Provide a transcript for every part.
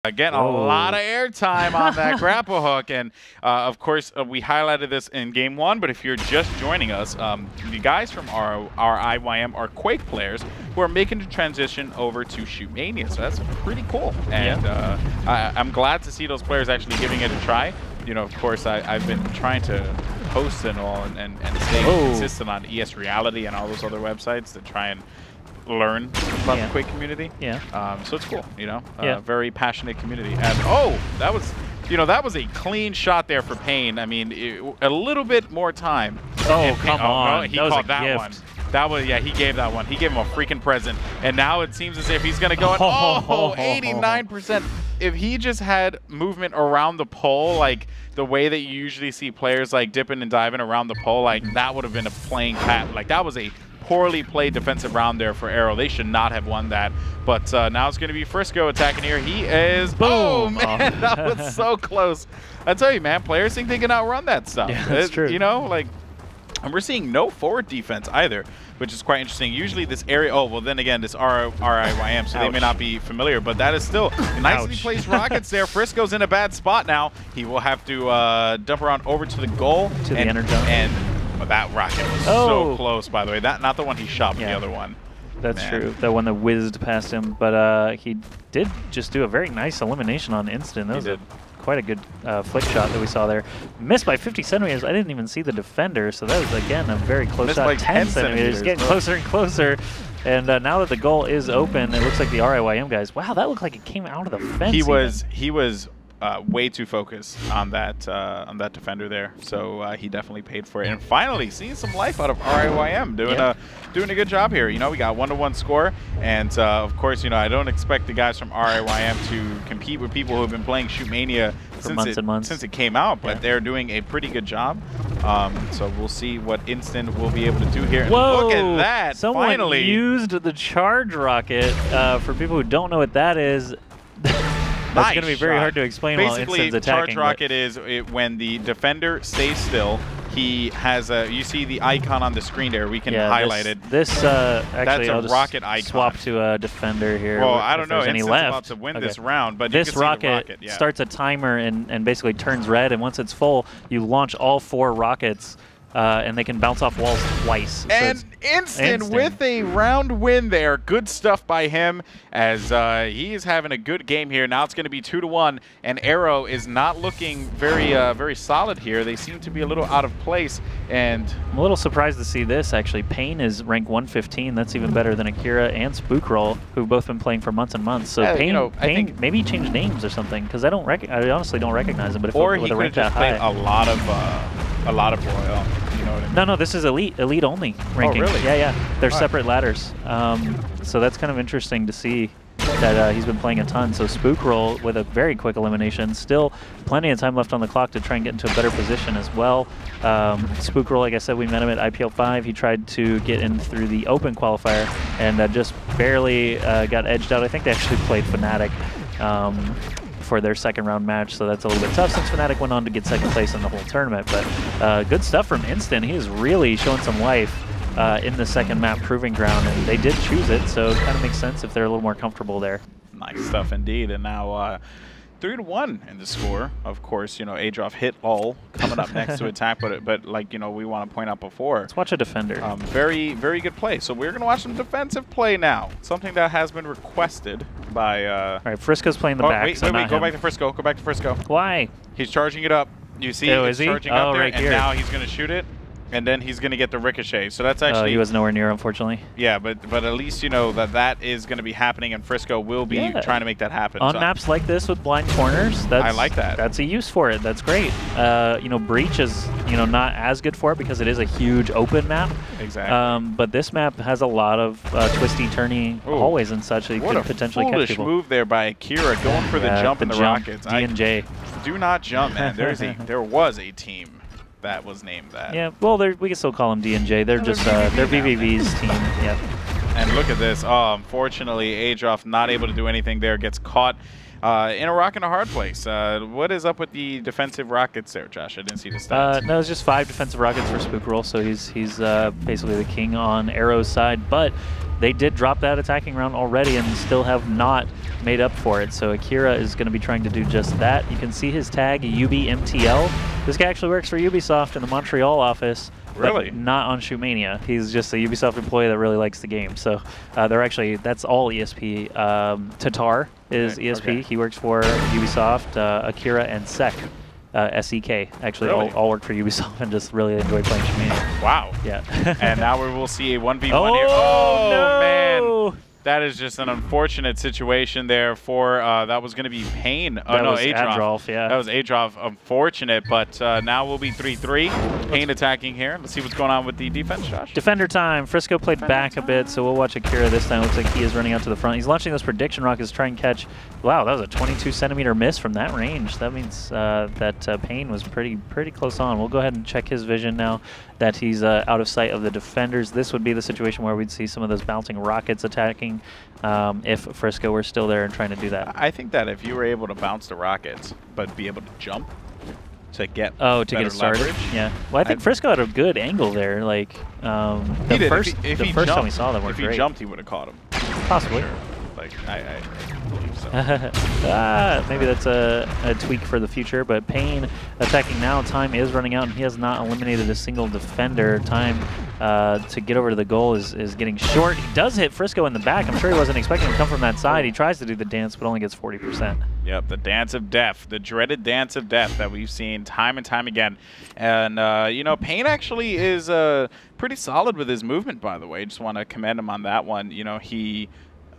Getting a lot of airtime on that grapple hook, and of course we highlighted this in game 1, but if you're just joining us, the guys from our Riym are Quake players who are making the transition over to Shootmania, so that's pretty cool, and I'm glad to see those players actually giving it a try. You know, of course, I've been trying to host and all and stay consistent on ES Reality and all those other websites to try and learn about the Quake community. So it's cool, you know, very passionate community. And that was, you know, that was a clean shot there for Pain. I mean, a little bit more time. Oh, come on. No, he called that one. That was, he gave that one. He gave him a freaking present. And now it seems as if he's going to go, 89%. If he just had movement around the pole, like the way that you usually see players like dipping and diving around the pole, like that would have been a playing pat. Like that was a poorly played defensive round there for Aero. They should not have won that. But now it's going to be Frisco attacking here. He is... Boom! Oh, man, that was so close. I tell you, man, players think they can outrun that stuff. Yeah, that's true. You know, like... And we're seeing no forward defense either, which is quite interesting. Usually this area... Oh, well, then again, this Riym, so they may not be familiar, but that is still nicely placed rockets there. Frisco's in a bad spot now. He will have to dump around over to the goal. To the enter zone. And that rocket was so close, by the way. That not the one he shot, but the other one. That's true. The one that whizzed past him. But he did just do a very nice elimination on instant. That was quite a good flick shot that we saw there. Missed by 50 centimeters. I didn't even see the defender, so that was, again, a very close shot. Like 10 centimeters. Getting closer and closer. And now that the goal is open, it looks like the Riym guys, wow, that looked like it came out of the fence. He was way too focused on that defender there, so he definitely paid for it. And finally, seeing some life out of Riym, doing a good job here. You know, we got 1-1 score, and of course, you know, I don't expect the guys from Riym to compete with people who have been playing Shootmania since it came out, but they're doing a pretty good job. So we'll see what Instant will be able to do here. And look at that! Someone finally used the charge rocket. For people who don't know what that is. That's going to be very hard to explain while Instant's attacking. Charge rocket is when the defender stays still. He has a, you see the icon on the screen there. We can highlight it. Actually, that's a rocket icon. Swap to a defender here. Well, I don't know. Instant's about to win this round, but this you can see the rocket starts a timer and basically turns red. And once it's full, you launch all 4 rockets. And they can bounce off walls twice. And Instant with a round win there. Good stuff by him as he is having a good game here. Now it's going to be 2-1, and Aero is not looking very solid here. They seem to be a little out of place. And I'm a little surprised to see this, actually. Pain is ranked 115. That's even better than Akira and Spookroll, who've both been playing for months and months. So Pain, I think maybe he changed names or something, because I honestly don't recognize him. But if or he could have just played a lot of Royal. You know what I mean? No, this is elite only ranking. Oh, really? Yeah. They're separate ladders. So that's kind of interesting to see that he's been playing a ton. So Spookroll with a very quick elimination. Still plenty of time left on the clock to try and get into a better position as well. Spookroll, like I said, we met him at IPL 5. He tried to get in through the open qualifier and just barely got edged out. I think they actually played Fnatic. For their second round match, so that's a little bit tough since Fnatic went on to get second place in the whole tournament. But good stuff from Instant. He is really showing some life in the second map Proving Ground, and they did choose it, so it kind of makes sense if they're a little more comfortable there. Nice stuff indeed. And now 3-1 in the score. Of course, you know, Adroff hit all coming up next to attack, but like, you know, we want to point out before. Let's watch a defender. Very good play. So we're going to watch some defensive play now. Something that has been requested by... All right, Frisco's playing the back. Wait, go back to Frisco. Go back to Frisco. Why? He's charging it up. You see, is he? Charging up there, right and here. now he's going to shoot it. And then he's going to get the ricochet. So that's actually... he was nowhere near, unfortunately. Yeah, but at least you know that is going to be happening, and Frisco will be trying to make that happen. On maps like this with blind corners, I like that. That's a use for it. That's great. You know, Breach is not as good for it because it is a huge open map. Exactly. But this map has a lot of twisty, turny hallways and such that you could potentially catch people. What a foolish move there by Akira going for the jump in the rockets. D&J. Do not jump, man. There was a team that was named that. Yeah, well, we can still call them D&J. They're just they're VVV's team. Yep. And look at this. Oh, unfortunately, Adroff not able to do anything there. Gets caught in a rock and a hard place. What is up with the defensive rockets there, Josh? I didn't see the stats. No, it's just 5 defensive rockets for Spookroll, so he's basically the king on Aero's side. But they did drop that attacking round already and still have not made up for it. So Akira is going to be trying to do just that. You can see his tag, UBMTL. This guy actually works for Ubisoft in the Montreal office. Really? But not on Shootmania. He's just a Ubisoft employee that really likes the game. So they're actually, that's all ESP. Tatar is ESP. Okay. He works for Ubisoft, Akira, and Sek. SEK actually really? all work for Ubisoft and just really enjoy playing Shootmania. Wow. Yeah. And now we will see a 1v1 here. Oh, no! Man. That is just an unfortunate situation there for, that was going to be Pain. Oh, that no, was Adroff. Yeah. That was Adroff. Unfortunate, but now we'll be 3-3. Pain attacking here. Let's see what's going on with the defense, Josh. Defender time. Frisco played back a bit, so we'll watch Akira this time. Looks like he is running out to the front. He's launching those prediction rockets to try and catch. Wow, that was a 22-centimeter miss from that range. That means that Pain was pretty close on. We'll go ahead and check his vision now that he's out of sight of the defenders. This would be the situation where we'd see some of those bouncing rockets attacking if Frisco were still there and trying to do that. I think that if you were able to bounce the rockets but be able to jump to get it started. Leverage, yeah. Well, I think Frisco had a good angle there. Like the first time we saw them were great. If he jumped, he would have caught him. Possibly. Sure. Like I believe so. Maybe that's a tweak for the future, but Pain attacking now. Time is running out, and he has not eliminated a single defender. Time to get over to the goal is getting short. He does hit Frisco in the back. I'm sure he wasn't expecting to come from that side. He tries to do the dance, but only gets 40%. Yep, the dance of death, the dreaded dance of death that we've seen time and time again. And, you know, Pain actually is pretty solid with his movement, by the way. Just want to commend him on that one. You know, he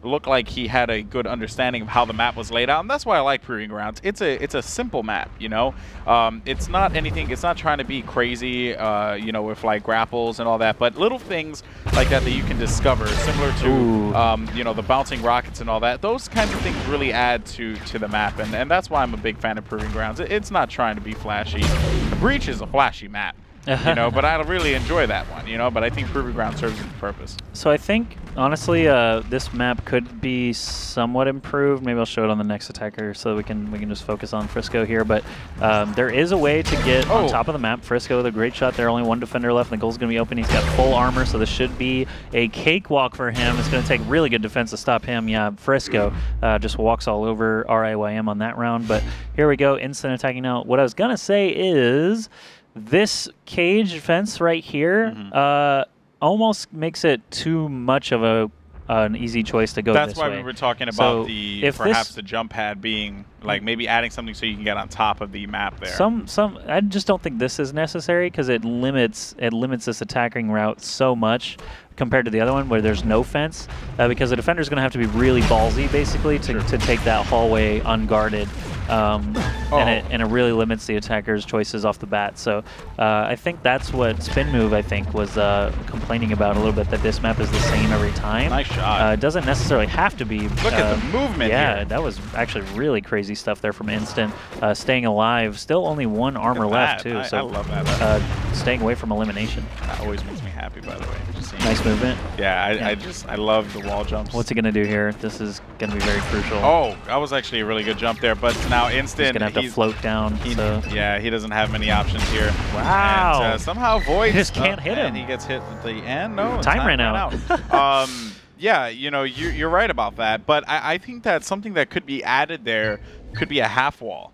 looked like he had a good understanding of how the map was laid out, and that's why I like Proving Grounds. It's a simple map, you know. It's not anything. It's not trying to be crazy, you know, with like grapples and all that. But little things like that you can discover, similar to you know, the bouncing rockets and all that. Those kinds of things really add to the map, and that's why I'm a big fan of Proving Grounds. It's not trying to be flashy. Breach is a flashy map. You know, but I really enjoy that one, you know, but I think Proving Ground serves its purpose. So I think, honestly, this map could be somewhat improved. Maybe I'll show it on the next attacker so that we can just focus on Frisco here. But there is a way to get on top of the map. Frisco with a great shot there, only one defender left, and the goal's going to be open. He's got full armor, so this should be a cakewalk for him. It's going to take really good defense to stop him. Yeah, Frisco just walks all over Riym on that round. But here we go, instant attacking now. What I was going to say is, this cage fence right here almost makes it too much of an easy choice to go this way. That's why we were talking about perhaps the jump pad being like maybe adding something so you can get on top of the map there. I just don't think this is necessary because it limits this attacking route so much compared to the other one where there's no fence, because the defender's going to have to be really ballsy basically to take that hallway unguarded. And it really limits the attacker's choices off the bat. So I think that's what Spin Move, I think, was complaining about a little bit, that this map is the same every time. Nice shot. It doesn't necessarily have to be. Look at the movement here. That was actually really crazy stuff there from Instant. Staying alive. Still only one armor left, too. I love that. Staying away from elimination. That always makes me happy, by the way. Nice movement. Yeah, I love the wall jumps. What's he going to do here? This is going to be very crucial. Oh, that was actually a really good jump there, but now Instant. He's going to have to float down. Yeah, he doesn't have many options here. Wow. And, somehow Void just can't hit him. And he gets hit at the end. No, time ran out. Yeah, you know, you're right about that, but I think that something that could be added there could be a half wall.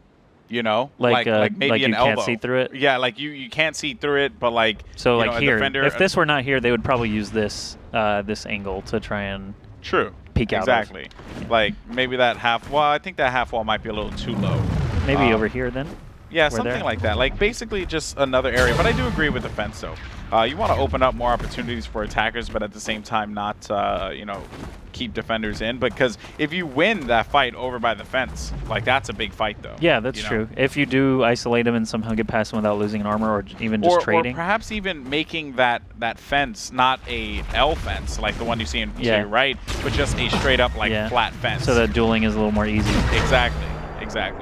You know, like maybe an elbow. You can't see through it. Yeah, like you can't see through it, but like so, like here, defender, if this were not here, they would probably use this this angle to try and peek out. Exactly. Like maybe that half wall. I think that half wall might be a little too low. Maybe over here then. Yeah, something like that. Like basically just another area. But I do agree with the fence though. You want to open up more opportunities for attackers, but at the same time not you know, keep defenders in, because if you win that fight over by the fence, like that's a big fight though. Yeah, that's true. If you do isolate him and somehow get past him without losing an armor or even just trading. Or perhaps even making that fence not a L fence like the one you see to your right, but just a straight up like flat fence. So that dueling is a little more easy. Exactly.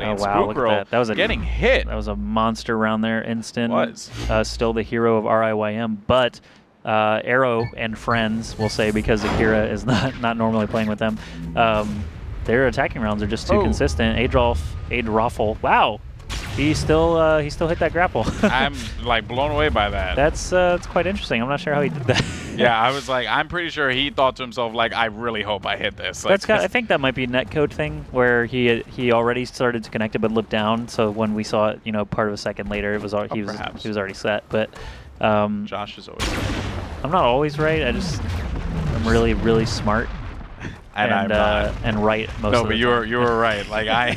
Oh, wow, look at that. That was getting hit. That was a monster round there. Instant. Was. Still the hero of Riym, but Aero and friends, we'll say, because Akira is not normally playing with them. Their attacking rounds are just too consistent. Adroffel. Wow. He still hit that grapple. I'm like blown away by that. That's quite interesting. I'm not sure how he did that. Yeah, I was like, I'm pretty sure he thought to himself, like, I really hope I hit this. Like, I think that might be a netcode thing where he already started to connect it but looked down. So when we saw it, you know, part of a second later, it was he was already set. But Josh is always right. I'm not always right. I'm really, really smart. And I'm not. And right most of the time. No, but you were right. Like I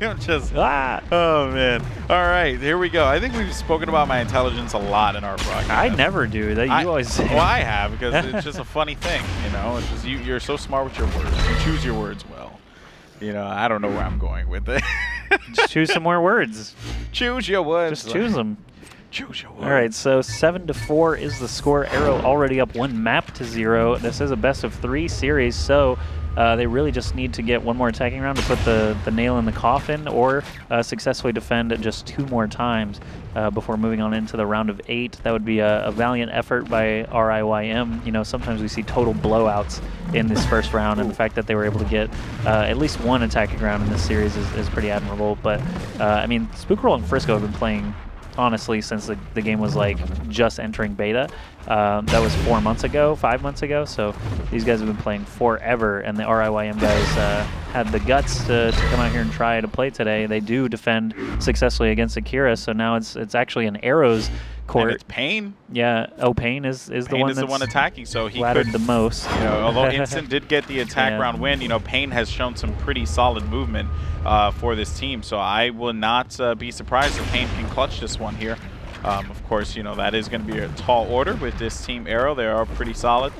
am just. Oh man! All right, here we go. I think we've spoken about my intelligence a lot in our broadcast. I never do. That you always say. Well, I have because it's just a funny thing, you know. It's just you're so smart with your words. You choose your words well. You know, I don't know where I'm going with it. Just choose some more words. Choose your words. Just choose them. Choose your words. All right, so 7-4 is the score. Aero already up 1 map to 0. This is a best-of-3 series, so they really just need to get one more attacking round to put the nail in the coffin, or successfully defend just 2 more times before moving on into the round of 8. That would be a valiant effort by Riym. You know, sometimes we see total blowouts in this first round, and the fact that they were able to get at least 1 attacking round in this series is pretty admirable. But I mean, Spookroll and Frisco have been playing honestly since the game was like just entering beta. That was 4 months ago, 5 months ago, so these guys have been playing forever, and the Riym guys had the guts to come out here and try to play today. They do defend successfully against Akira, so now it's actually an Aero's court. And it's Pain. Yeah, Pain is the one attacking, so he flattered could the most. You know, although Instant did get the attack round win, you know, Pain has shown some pretty solid movement for this team, so I will not be surprised if Pain can clutch this one here. Of course, you know, that is going to be a tall order with this team Aero. They are pretty solid.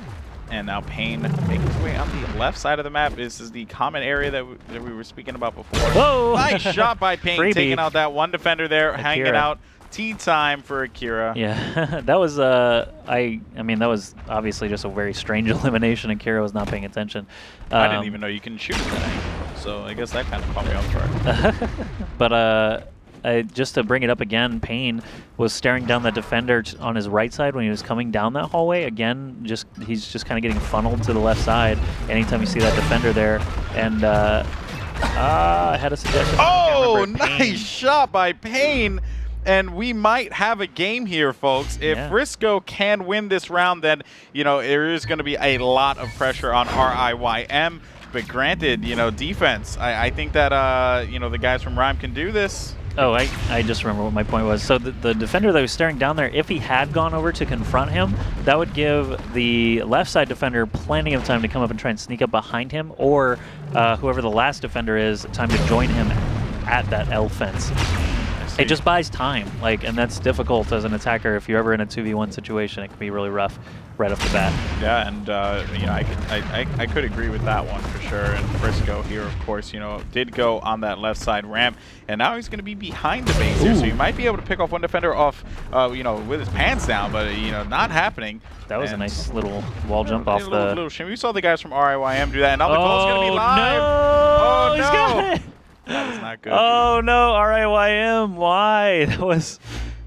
And now Pain making his way on the left side of the map. This is the common area that we were speaking about before. Whoa! Nice shot by Pain, taking out that one defender there, Akira. hanging out. Tea time for Akira. Yeah, that was I mean, that was obviously just a very strange elimination. Akira was not paying attention. I didn't even know you can shoot at that angle, so I guess that kind of caught me off guard. But just to bring it up again, Pain was staring down the defender on his right side when he was coming down that hallway. Again, he's just kind of getting funneled to the left side anytime you see that defender there. And I had a suggestion. Oh, nice shot by Pain. And we might have a game here, folks. If Frisco can win this round, then, you know, there is going to be a lot of pressure on Riym. But granted, you know, defense, I think that, you know, the guys from Riym can do this. Oh, I just remember what my point was. So the defender that was staring down there, if he had gone over to confront him, that would give the left side defender plenty of time to come up and try and sneak up behind him, or whoever the last defender is, time to join him at that L fence. It just buys time, like, and that's difficult as an attacker. If you're ever in a 2v1 situation, it can be really rough right off the bat. Yeah, and you know, I could agree with that one for sure. And Frisco here, of course, you know, did go on that left side ramp, and now he's going to be behind the base here, so you might be able to pick off one defender off, you know, with his pants down, but you know, not happening. That was a nice little wall jump off the. Little shimmy. We saw the guys from Riym do that, and now the ball's going to be live. No! Oh He's no! got it. That was not good. Oh no, Riym, why? That was,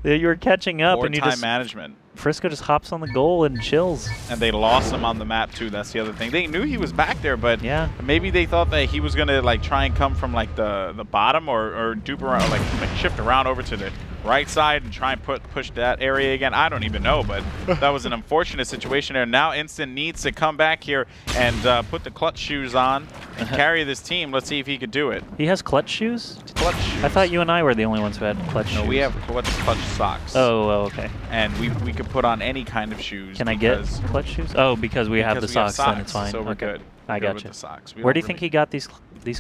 you were catching up and you time just management. Frisco just hops on the goal and chills. And they lost him on the map too. That's the other thing. They knew he was back there, but maybe they thought that he was gonna like try and come from like the bottom or dupe around, like shift around over to the right side and try and push that area again. I don't even know, but that was an unfortunate situation there. Now Instant needs to come back here and put the clutch shoes on and carry this team. Let's see if he could do it. He has clutch shoes? Clutch shoes. I thought you and I were the only ones who had clutch shoes. No, we have clutch socks. Oh, okay. And we could put on any kind of shoes. Can I get clutch shoes? Oh, because we have the socks, then it's fine. So we're good. I got you. The socks. Where do you think he got these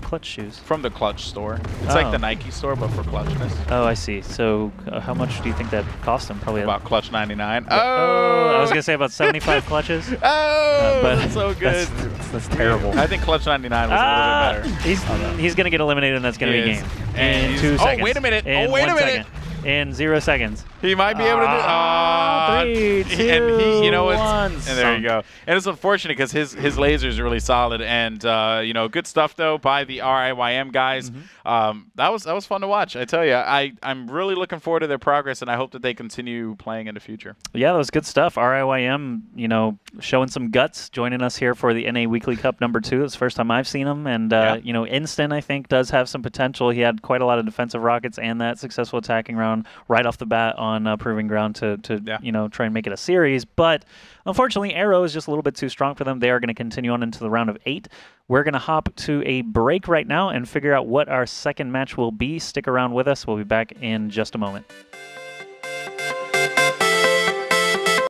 clutch shoes? From the Clutch store. It's like the Nike store, but for clutchness. Oh, I see. So how much do you think that cost him? Probably about Clutch 99. Oh, I was gonna say about 75 clutches. Oh, but that's so good. That's terrible. I think Clutch 99 was a little bit better. He's gonna get eliminated, and that's gonna be a game. And in 2 seconds. Oh, wait a minute. In 1 second. In 0 seconds. He might be able to do 3, 2, and he, you know, 1. And there you go. And it's unfortunate because his laser is really solid, and you know, good stuff though by the Riym guys. That was fun to watch. I tell you, I'm really looking forward to their progress, and I hope that they continue playing in the future. Yeah, that was good stuff. Riym, you know, showing some guts, joining us here for the NA Weekly Cup #2. It's the first time I've seen him, and you know, Instant I think does have some potential. He had quite a lot of defensive rockets and that successful attacking round down right off the bat on Proving Ground to you know, try and make it a series. But unfortunately, Aero is just a little bit too strong for them. They are going to continue on into the round of 8. We're going to hop to a break right now and figure out what our second match will be. Stick around with us. We'll be back in just a moment.